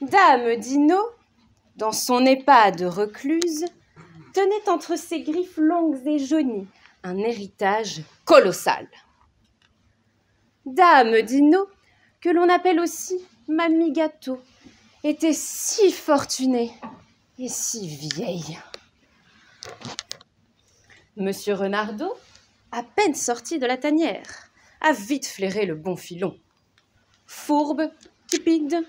Dame Dino, dans son EHPAD recluse, tenait entre ses griffes longues et jaunies un héritage colossal. Dame Dino, que l'on appelle aussi Mamie Gâteau, était si fortunée et si vieille. Monsieur Renardeau, à peine sorti de la tanière, a vite flairé le bon filon. Fourbe, cupide,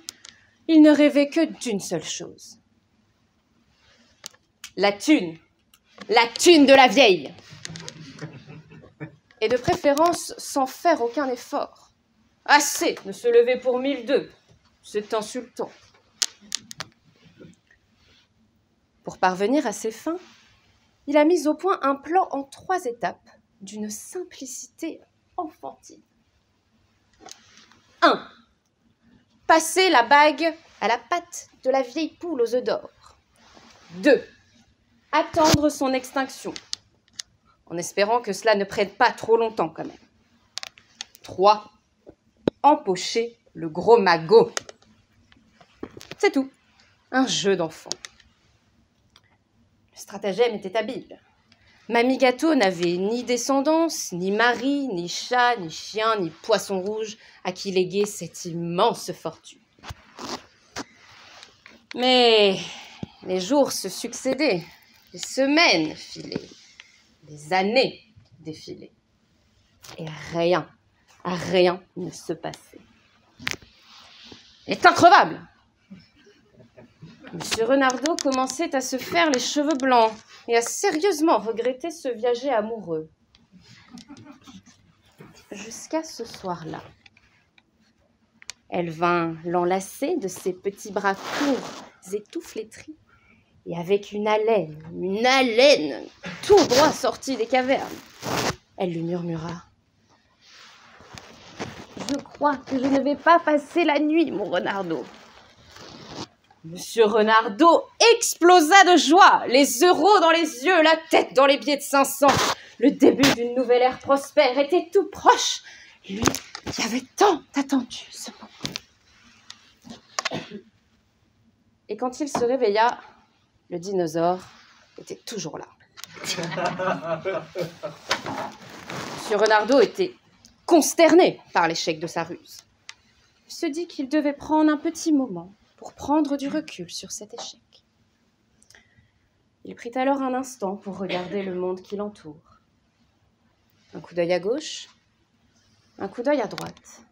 il ne rêvait que d'une seule chose. La thune de la vieille. Et de préférence sans faire aucun effort. Assez de se lever pour 1002, c'est insultant. Pour parvenir à ses fins, il a mis au point un plan en 3 étapes d'une simplicité enfantine. 1. Passer la bague à la patte de la vieille poule aux œufs d'or. 2. Attendre son extinction, en espérant que cela ne prenne pas trop longtemps quand même. 3. Empocher le gros magot. C'est tout, un jeu d'enfant. Le stratagème était habile. Mamie Gâteau n'avait ni descendance, ni mari, ni chat, ni chien, ni poisson rouge à qui léguer cette immense fortune. Mais les jours se succédaient, les semaines filaient, les années défilaient. Et rien ne se passait. Il est increvable! Monsieur Renardeau commençait à se faire les cheveux blancs et à sérieusement regretter ce viager amoureux. Jusqu'à ce soir-là. Elle vint l'enlacer de ses petits bras courts et tout flétris, et avec une haleine tout droit sortie des cavernes, elle lui murmura: « Je crois que je ne vais pas passer la nuit, mon Renardeau. » Monsieur Renardeau explosa de joie, les euros dans les yeux, la tête dans les billets de 500. Le début d'une nouvelle ère prospère était tout proche. Lui qui avait tant attendu ce moment. Et quand il se réveilla, le dinosaure était toujours là. Monsieur Renardeau était consterné par l'échec de sa ruse. Il se dit qu'il devait prendre un petit moment pour prendre du recul sur cet échec. Il prit alors un instant pour regarder le monde qui l'entoure. Un coup d'œil à gauche, un coup d'œil à droite.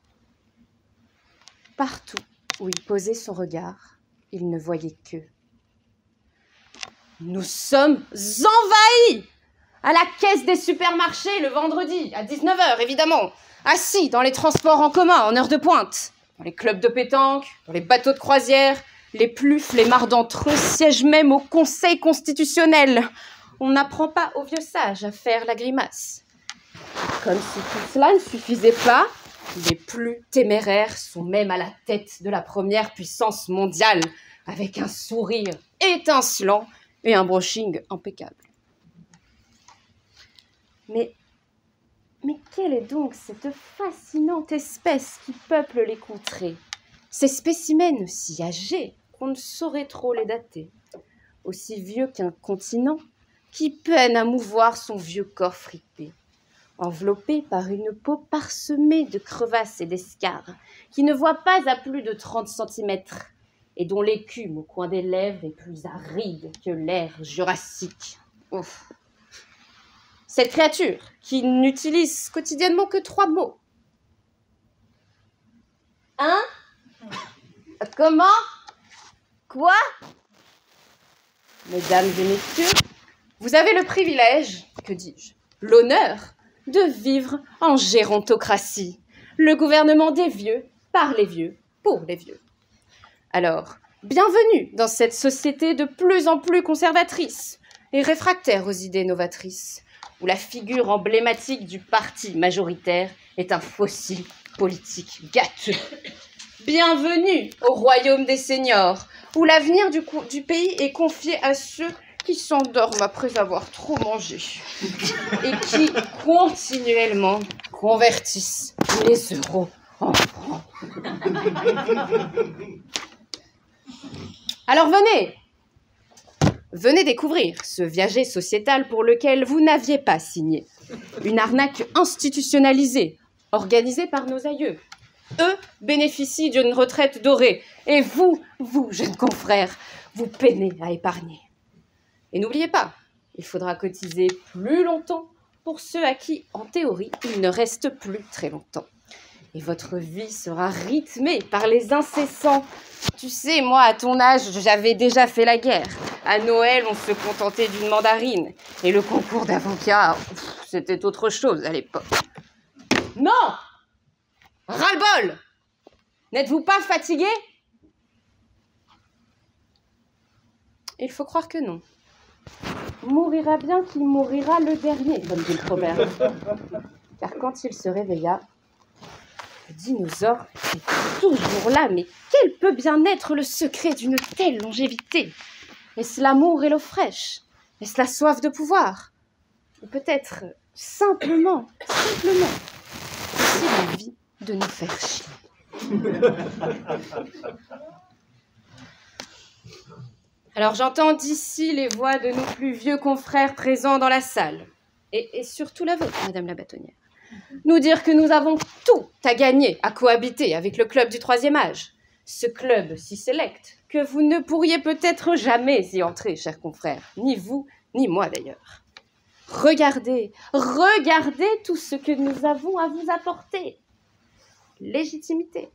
Partout où il posait son regard, il ne voyait que: « Nous sommes envahis ! À la caisse des supermarchés le vendredi, à 19h évidemment, assis dans les transports en commun en heure de pointe, dans les clubs de pétanque, dans les bateaux de croisière, les plus flemmards d'entre eux siègent même au Conseil constitutionnel. On n'apprend pas aux vieux sages à faire la grimace. Comme si tout cela ne suffisait pas, les plus téméraires sont même à la tête de la première puissance mondiale, avec un sourire étincelant et un brushing impeccable. Mais quelle est donc cette fascinante espèce qui peuple les contrées? Ces spécimens si âgés qu'on ne saurait trop les dater, aussi vieux qu'un continent, qui peine à mouvoir son vieux corps fripé, enveloppé par une peau parsemée de crevasses et d'escarres, qui ne voit pas à plus de 30 cm, et dont l'écume au coin des lèvres est plus aride que l'air jurassique. Ouf. Cette créature, qui n'utilise quotidiennement que 3 mots. Hein? Comment? Quoi? Mesdames et messieurs, vous avez le privilège, que dis-je, l'honneur de vivre en gérontocratie, le gouvernement des vieux, par les vieux, pour les vieux. Alors, bienvenue dans cette société de plus en plus conservatrice et réfractaire aux idées novatrices, où la figure emblématique du parti majoritaire est un fossile politique gâteux. Bienvenue au royaume des seniors, où l'avenir du pays est confié à ceux qui s'endorment après avoir trop mangé et qui continuellement convertissent les euros en francs. Alors venez! Venez découvrir ce viager sociétal pour lequel vous n'aviez pas signé. Une arnaque institutionnalisée, organisée par nos aïeux. Eux bénéficient d'une retraite dorée. Et vous, jeunes confrères, vous peinez à épargner. Et n'oubliez pas, il faudra cotiser plus longtemps pour ceux à qui, en théorie, il ne reste plus très longtemps. Et votre vie sera rythmée par les incessants. Tu sais, moi, à ton âge, j'avais déjà fait la guerre. À Noël, on se contentait d'une mandarine. Et le concours d'avocat, c'était autre chose à l'époque. Non! Ras-le-bol! N'êtes-vous pas fatigué? Il faut croire que non. Mourira bien qui mourira le dernier, comme dit le proverbe. Car quand il se réveilla, le dinosaure était toujours là. Mais quel peut bien être le secret d'une telle longévité? Est-ce l'amour et l'eau fraîche? Est-ce la soif de pouvoir? Ou peut-être simplement, c'est l'envie de nous faire chier. Alors j'entends d'ici les voix de nos plus vieux confrères présents dans la salle, et surtout la vôtre, Madame la Bâtonnière, nous dire que nous avons tout à gagner à cohabiter avec le club du 3e âge, ce club si sélect que vous ne pourriez peut-être jamais y entrer, chers confrères, ni vous, ni moi d'ailleurs. Regardez tout ce que nous avons à vous apporter. Légitimité,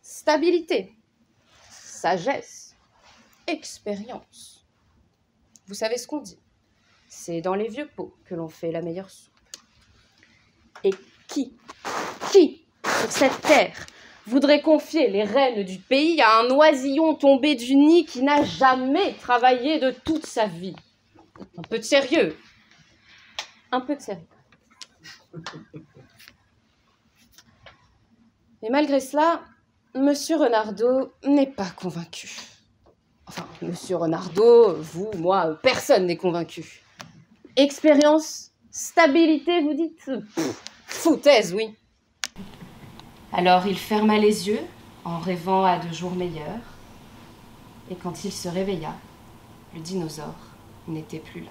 stabilité, sagesse, expérience. Vous savez ce qu'on dit, c'est dans les vieux pots que l'on fait la meilleure soupe. Et qui, sur cette terre, voudrait confier les rênes du pays à un oisillon tombé du nid qui n'a jamais travaillé de toute sa vie? Un peu de sérieux. Un peu de sérieux. Et malgré cela, Monsieur Renardeau n'est pas convaincu. Enfin, Monsieur Renardeau, vous, moi, personne n'est convaincu. Expérience, stabilité, vous dites? Foutaise, oui. Alors il ferma les yeux en rêvant à de jours meilleurs. Et quand il se réveilla, le dinosaure n'était plus là.